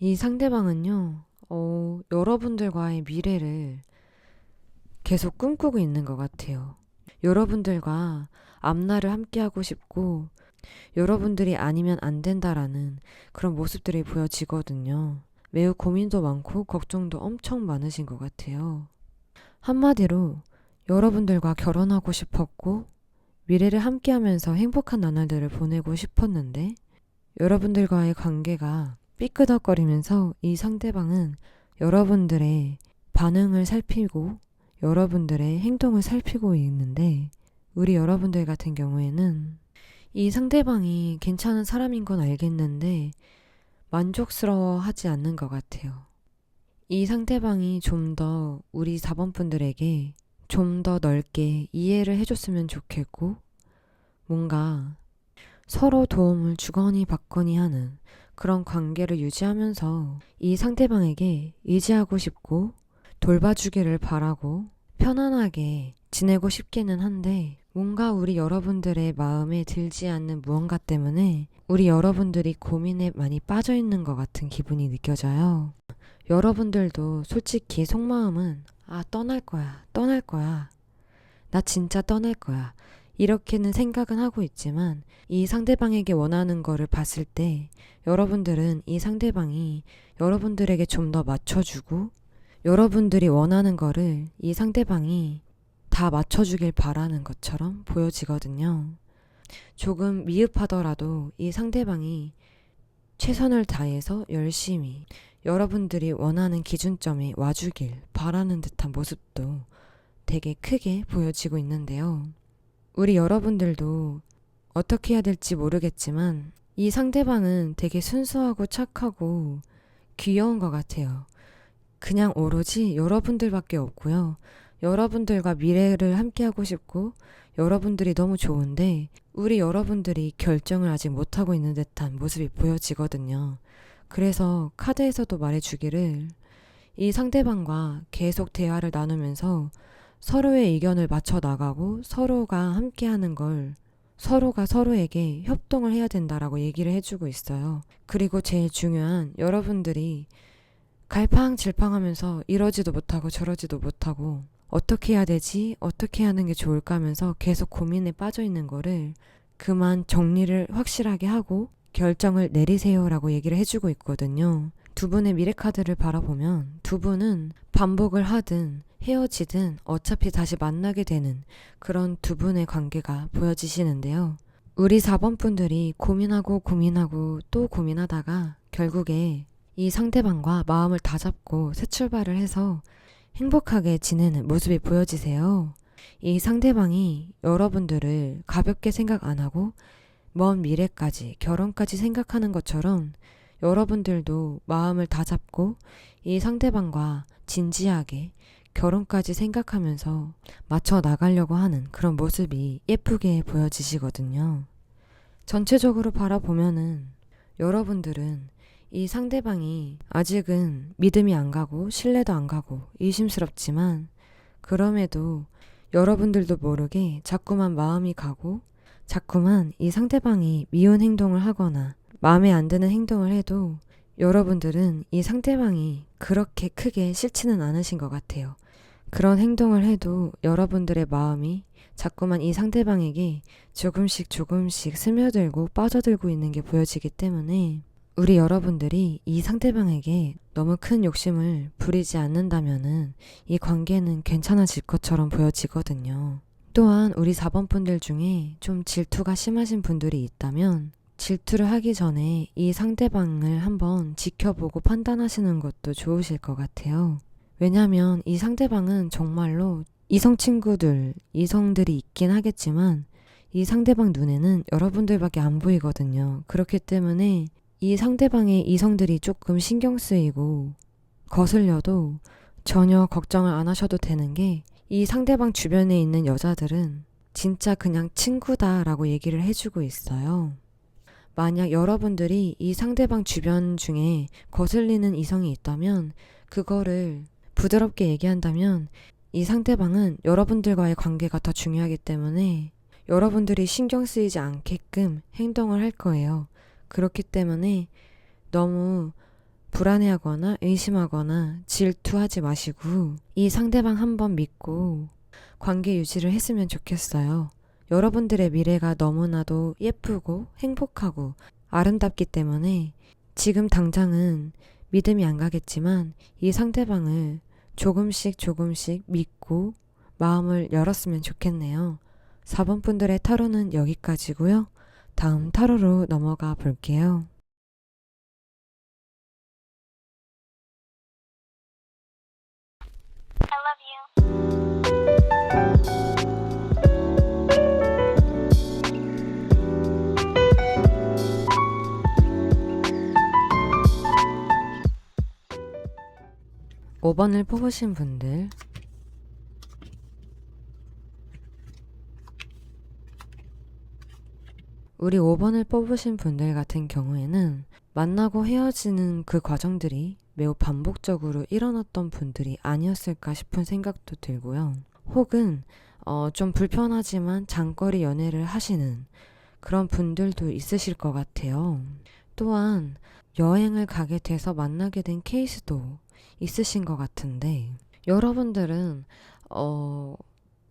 이 상대방은요, 여러분들과의 미래를 계속 꿈꾸고 있는 것 같아요. 여러분들과 앞날을 함께하고 싶고, 여러분들이 아니면 안 된다라는 그런 모습들이 보여지거든요. 매우 고민도 많고, 걱정도 엄청 많으신 것 같아요. 한마디로, 여러분들과 결혼하고 싶었고, 미래를 함께하면서 행복한 나날들을 보내고 싶었는데, 여러분들과의 관계가 삐끄덕거리면서 이 상대방은 여러분들의 반응을 살피고 여러분들의 행동을 살피고 있는데 우리 여러분들 같은 경우에는 이 상대방이 괜찮은 사람인 건 알겠는데 만족스러워 하지 않는 것 같아요. 이 상대방이 좀 더 우리 4번 분들에게 좀 더 넓게 이해를 해줬으면 좋겠고 뭔가 서로 도움을 주거니 받거니 하는 그런 관계를 유지하면서 이 상대방에게 의지하고 싶고 돌봐주기를 바라고 편안하게 지내고 싶기는 한데 뭔가 우리 여러분들의 마음에 들지 않는 무언가 때문에 우리 여러분들이 고민에 많이 빠져 있는 것 같은 기분이 느껴져요. 여러분들도 솔직히 속마음은 떠날 거야, 떠날 거야. 나 진짜 떠날 거야. 이렇게는 생각은 하고 있지만 이 상대방에게 원하는 거를 봤을 때 여러분들은 이 상대방이 여러분들에게 좀 더 맞춰주고 여러분들이 원하는 거를 이 상대방이 다 맞춰주길 바라는 것처럼 보여지거든요. 조금 미흡하더라도 이 상대방이 최선을 다해서 열심히 여러분들이 원하는 기준점에 와주길 바라는 듯한 모습도 되게 크게 보여지고 있는데요. 우리 여러분들도 어떻게 해야 될지 모르겠지만 이 상대방은 되게 순수하고 착하고 귀여운 것 같아요. 그냥 오로지 여러분들밖에 없고요. 여러분들과 미래를 함께하고 싶고 여러분들이 너무 좋은데 우리 여러분들이 결정을 아직 못하고 있는 듯한 모습이 보여지거든요. 그래서 카드에서도 말해주기를 이 상대방과 계속 대화를 나누면서 서로의 의견을 맞춰 나가고 서로가 함께하는 걸 서로가 서로에게 협동을 해야 된다라고 얘기를 해주고 있어요. 그리고 제일 중요한 여러분들이 갈팡질팡하면서 이러지도 못하고 저러지도 못하고 어떻게 해야 되지? 어떻게 하는 게 좋을까 하면서 계속 고민에 빠져 있는 거를 그만 정리를 확실하게 하고 결정을 내리세요라고 얘기를 해주고 있거든요. 두 분의 미래 카드를 바라보면 두 분은 반복을 하든 헤어지든 어차피 다시 만나게 되는 그런 두 분의 관계가 보여지시는데요. 우리 4번 분들이 고민하고 또 고민하다가 결국에 이 상대방과 마음을 다잡고 새 출발을 해서 행복하게 지내는 모습이 보여지세요. 이 상대방이 여러분들을 가볍게 생각 안 하고 먼 미래까지 결혼까지 생각하는 것처럼 여러분들도 마음을 다잡고 이 상대방과 진지하게 결혼까지 생각하면서 맞춰 나가려고 하는 그런 모습이 예쁘게 보여지시거든요. 전체적으로 바라보면은 여러분들은 이 상대방이 아직은 믿음이 안 가고 신뢰도 안 가고 의심스럽지만 그럼에도 여러분들도 모르게 자꾸만 마음이 가고 자꾸만 이 상대방이 미운 행동을 하거나 마음에 안 드는 행동을 해도 여러분들은 이 상대방이 그렇게 크게 싫지는 않으신 것 같아요. 그런 행동을 해도 여러분들의 마음이 자꾸만 이 상대방에게 조금씩 조금씩 스며들고 빠져들고 있는 게 보여지기 때문에 우리 여러분들이 이 상대방에게 너무 큰 욕심을 부리지 않는다면은 이 관계는 괜찮아질 것처럼 보여지거든요. 또한 우리 4번 분들 중에 좀 질투가 심하신 분들이 있다면 질투를 하기 전에 이 상대방을 한번 지켜보고 판단하시는 것도 좋으실 것 같아요. 왜냐하면 이 상대방은 정말로 이성 친구들, 이성들이 있긴 하겠지만 이 상대방 눈에는 여러분들밖에 안 보이거든요. 그렇기 때문에 이 상대방의 이성들이 조금 신경 쓰이고 거슬려도 전혀 걱정을 안 하셔도 되는 게 이 상대방 주변에 있는 여자들은 진짜 그냥 친구다라고 얘기를 해주고 있어요. 만약 여러분들이 이 상대방 주변 중에 거슬리는 이성이 있다면 그거를 부드럽게 얘기한다면 이 상대방은 여러분들과의 관계가 더 중요하기 때문에 여러분들이 신경 쓰이지 않게끔 행동을 할 거예요. 그렇기 때문에 너무 불안해하거나 의심하거나 질투하지 마시고 이 상대방 한번 믿고 관계 유지를 했으면 좋겠어요. 여러분들의 미래가 너무나도 예쁘고 행복하고 아름답기 때문에 지금 당장은 믿음이 안 가겠지만 이 상대방을 조금씩 조금씩 믿고 마음을 열었으면 좋겠네요. 4번 분들의 타로는 여기까지고요. 다음 타로로 넘어가 볼게요. I love you. 5번을 뽑으신 분들 우리 5번을 뽑으신 분들 같은 경우에는 만나고 헤어지는 그 과정들이 매우 반복적으로 일어났던 분들이 아니었을까 싶은 생각도 들고요. 혹은 좀 불편하지만 장거리 연애를 하시는 그런 분들도 있으실 것 같아요. 또한 여행을 가게 돼서 만나게 된 케이스도 있으신 것 같은데 여러분들은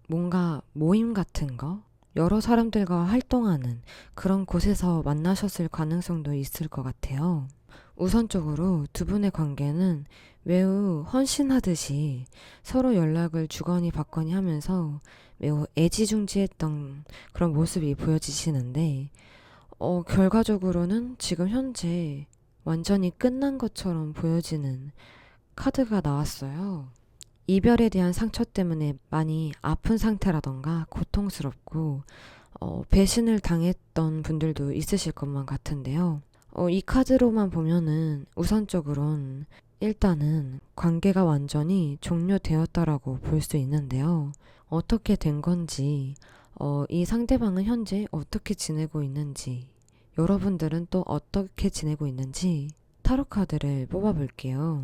뭔가 모임 같은 거 여러 사람들과 활동하는 그런 곳에서 만나셨을 가능성도 있을 것 같아요. 우선적으로 두 분의 관계는 매우 헌신하듯이 서로 연락을 주거니 받거니 하면서 매우 애지중지했던 그런 모습이 보여지시는데 결과적으로는 지금 현재 완전히 끝난 것처럼 보여지는 카드가 나왔어요. 이별에 대한 상처 때문에 많이 아픈 상태라던가 고통스럽고 배신을 당했던 분들도 있으실 것만 같은데요. 이 카드로만 보면은 우선적으로는 일단은 관계가 완전히 종료되었다라고 볼 수 있는데요. 어떻게 된 건지, 이 상대방은 현재 어떻게 지내고 있는지, 여러분들은 또 어떻게 지내고 있는지 타로 카드를 뽑아볼게요.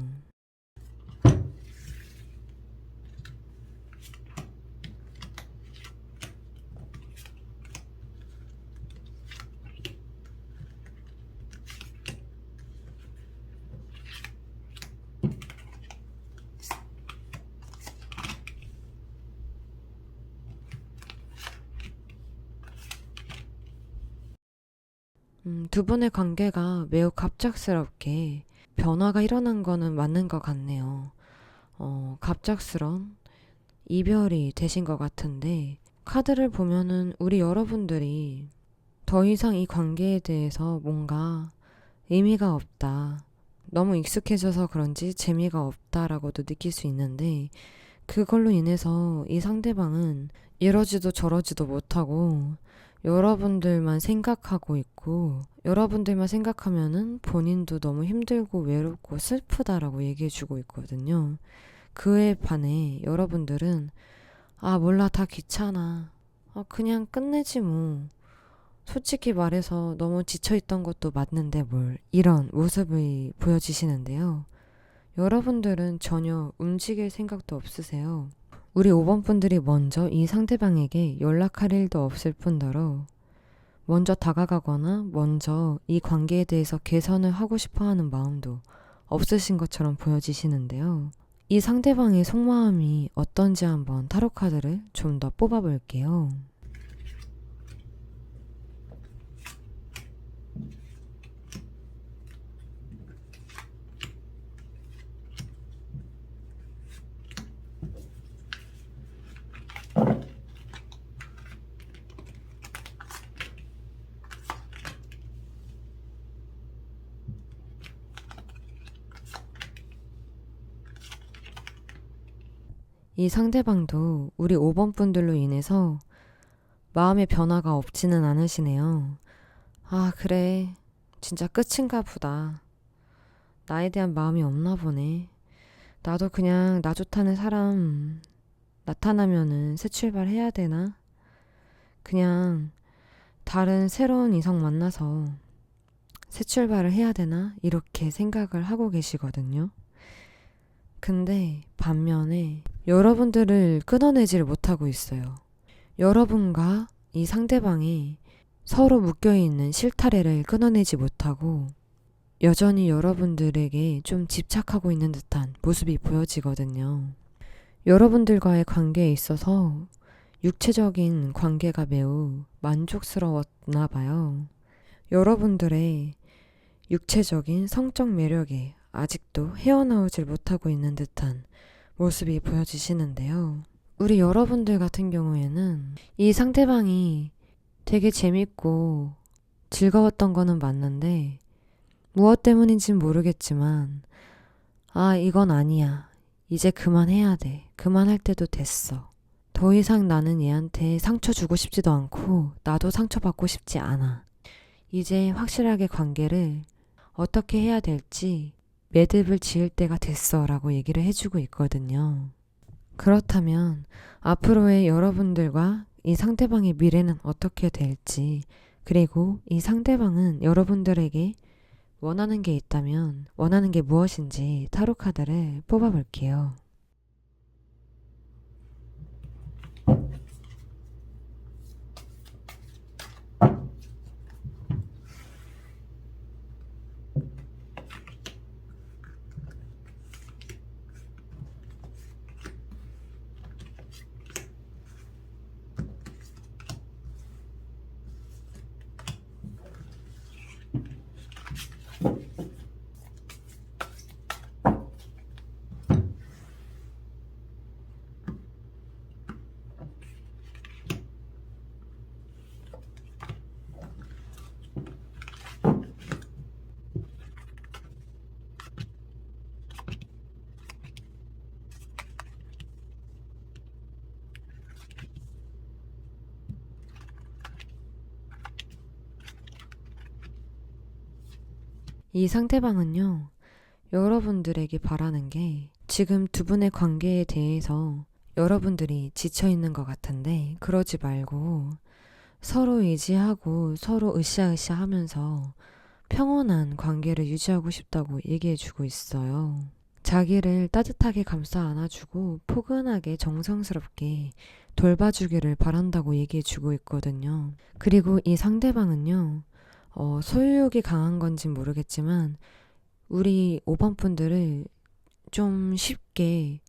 두 분의 관계가 매우 갑작스럽게 변화가 일어난 거는 맞는 것 같네요. 갑작스런 이별이 되신 것 같은데, 카드를 보면은 우리 여러분들이 더 이상 이 관계에 대해서 뭔가 의미가 없다. 너무 익숙해져서 그런지 재미가 없다라고도 느낄 수 있는데, 그걸로 인해서 이 상대방은 이러지도 저러지도 못하고 여러분들만 생각하고 있고 여러분들만 생각하면은 본인도 너무 힘들고 외롭고 슬프다라고 얘기해주고 있거든요. 그에 반해 여러분들은 몰라 다 귀찮아. 그냥 끝내지 뭐. 솔직히 말해서 너무 지쳐있던 것도 맞는데 뭘 이런 모습이 보여지시는데요. 여러분들은 전혀 움직일 생각도 없으세요. 우리 5번 분들이 먼저 이 상대방에게 연락할 일도 없을 뿐더러 먼저 다가가거나 먼저 이 관계에 대해서 개선을 하고 싶어 하는 마음도 없으신 것처럼 보여지시는데요. 이 상대방의 속마음이 어떤지 한번 타로 카드를 좀 더 뽑아볼게요. 이 상대방도 우리 5번 분들로 인해서 마음의 변화가 없지는 않으시네요. 아, 그래. 진짜 끝인가 보다. 나에 대한 마음이 없나 보네. 나도 그냥 나 좋다는 사람 나타나면은 새 출발해야 되나? 그냥 다른 새로운 이성 만나서 새 출발을 해야 되나? 이렇게 생각을 하고 계시거든요. 근데 반면에 여러분들을 끊어내지를 못하고 있어요. 여러분과 이 상대방이 서로 묶여있는 실타래를 끊어내지 못하고 여전히 여러분들에게 좀 집착하고 있는 듯한 모습이 보여지거든요. 여러분들과의 관계에 있어서 육체적인 관계가 매우 만족스러웠나 봐요. 여러분들의 육체적인 성적 매력에 아직도 헤어나오질 못하고 있는 듯한 모습이 보여지시는데요. 우리 여러분들 같은 경우에는 이 상대방이 되게 재밌고 즐거웠던 거는 맞는데 무엇 때문인진 모르겠지만 아, 이건 아니야. 이제 그만해야 돼. 그만할 때도 됐어. 더 이상 나는 얘한테 상처 주고 싶지도 않고 나도 상처받고 싶지 않아. 이제 확실하게 관계를 어떻게 해야 될지 매듭을 지을 때가 됐어 라고 얘기를 해주고 있거든요. 그렇다면 앞으로의 여러분들과 이 상대방의 미래는 어떻게 될지, 그리고 이 상대방은 여러분들에게 원하는 게 있다면 원하는 게 무엇인지 타로 카드를 뽑아볼게요. 이 상대방은요, 여러분들에게 바라는 게 지금 두 분의 관계에 대해서 여러분들이 지쳐있는 것 같은데 그러지 말고 서로 의지하고 서로 으쌰으쌰 하면서 평온한 관계를 유지하고 싶다고 얘기해주고 있어요. 자기를 따뜻하게 감싸 안아주고 포근하게 정성스럽게 돌봐주기를 바란다고 얘기해주고 있거든요. 그리고 이 상대방은요, 소유욕이 강한 건지 모르겠지만 우리 5번 분들을 좀 쉽게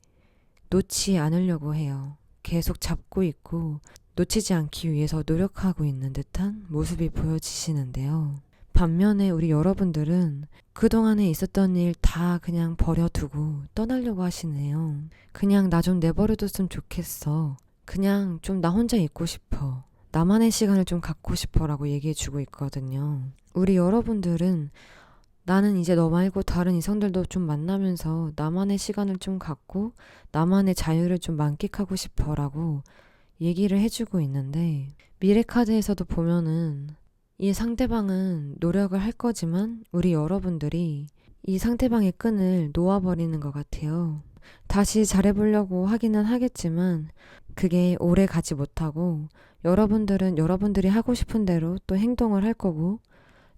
놓지 않으려고 해요. 계속 잡고 있고 놓치지 않기 위해서 노력하고 있는 듯한 모습이 보여지시는데요. 반면에 우리 여러분들은 그동안에 있었던 일 다 그냥 버려두고 떠나려고 하시네요. 그냥 나 좀 내버려뒀으면 좋겠어. 그냥 좀 나 혼자 있고 싶어. 나만의 시간을 좀 갖고 싶어 라고 얘기해주고 있거든요. 우리 여러분들은 나는 이제 너 말고 다른 이성들도 좀 만나면서 나만의 시간을 좀 갖고 나만의 자유를 좀 만끽하고 싶어 라고 얘기를 해주고 있는데, 미래 카드에서도 보면은 이 상대방은 노력을 할 거지만 우리 여러분들이 이 상대방의 끈을 놓아버리는 것 같아요. 다시 잘해보려고 하기는 하겠지만 그게 오래 가지 못하고 여러분들은 여러분들이 하고 싶은 대로 또 행동을 할 거고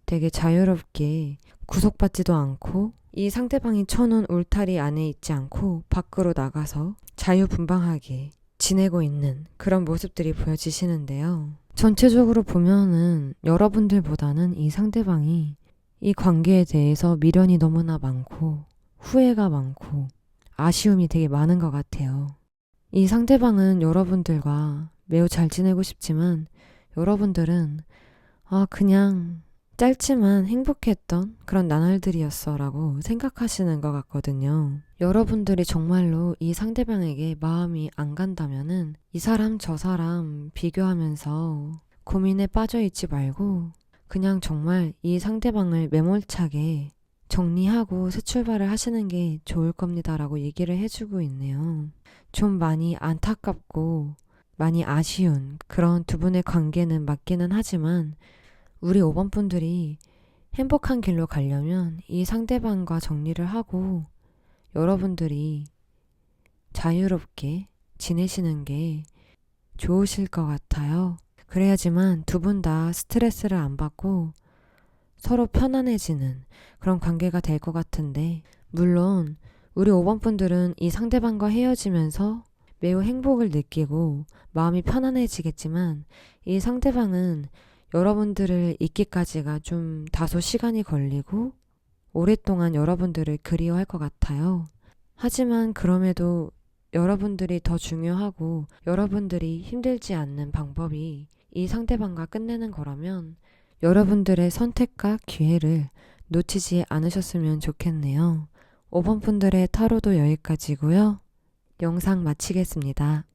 되게 자유롭게 구속받지도 않고 이 상대방이 쳐놓은 울타리 안에 있지 않고 밖으로 나가서 자유분방하게 지내고 있는 그런 모습들이 보여지시는데요. 전체적으로 보면은 여러분들보다는 이 상대방이 이 관계에 대해서 미련이 너무나 많고 후회가 많고 아쉬움이 되게 많은 것 같아요. 이 상대방은 여러분들과 매우 잘 지내고 싶지만 여러분들은 그냥 짧지만 행복했던 그런 나날들이었어 라고 생각하시는 것 같거든요. 여러분들이 정말로 이 상대방에게 마음이 안 간다면은 이 사람 저 사람 비교하면서 고민에 빠져 있지 말고 그냥 정말 이 상대방을 매몰차게 정리하고 새 출발을 하시는 게 좋을 겁니다 라고 얘기를 해주고 있네요. 좀 많이 안타깝고 많이 아쉬운 그런 두 분의 관계는 맞기는 하지만 우리 5번 분들이 행복한 길로 가려면 이 상대방과 정리를 하고 여러분들이 자유롭게 지내시는 게 좋으실 것 같아요. 그래야지만 두 분 다 스트레스를 안 받고 서로 편안해지는 그런 관계가 될 것 같은데, 물론 우리 5번 분들은 이 상대방과 헤어지면서 매우 행복을 느끼고 마음이 편안해지겠지만 이 상대방은 여러분들을 잊기까지가 좀 다소 시간이 걸리고 오랫동안 여러분들을 그리워할 것 같아요. 하지만 그럼에도 여러분들이 더 중요하고 여러분들이 힘들지 않는 방법이 이 상대방과 끝내는 거라면 여러분들의 선택과 기회를 놓치지 않으셨으면 좋겠네요. 5번 분들의 타로도 여기까지고요. 영상 마치겠습니다.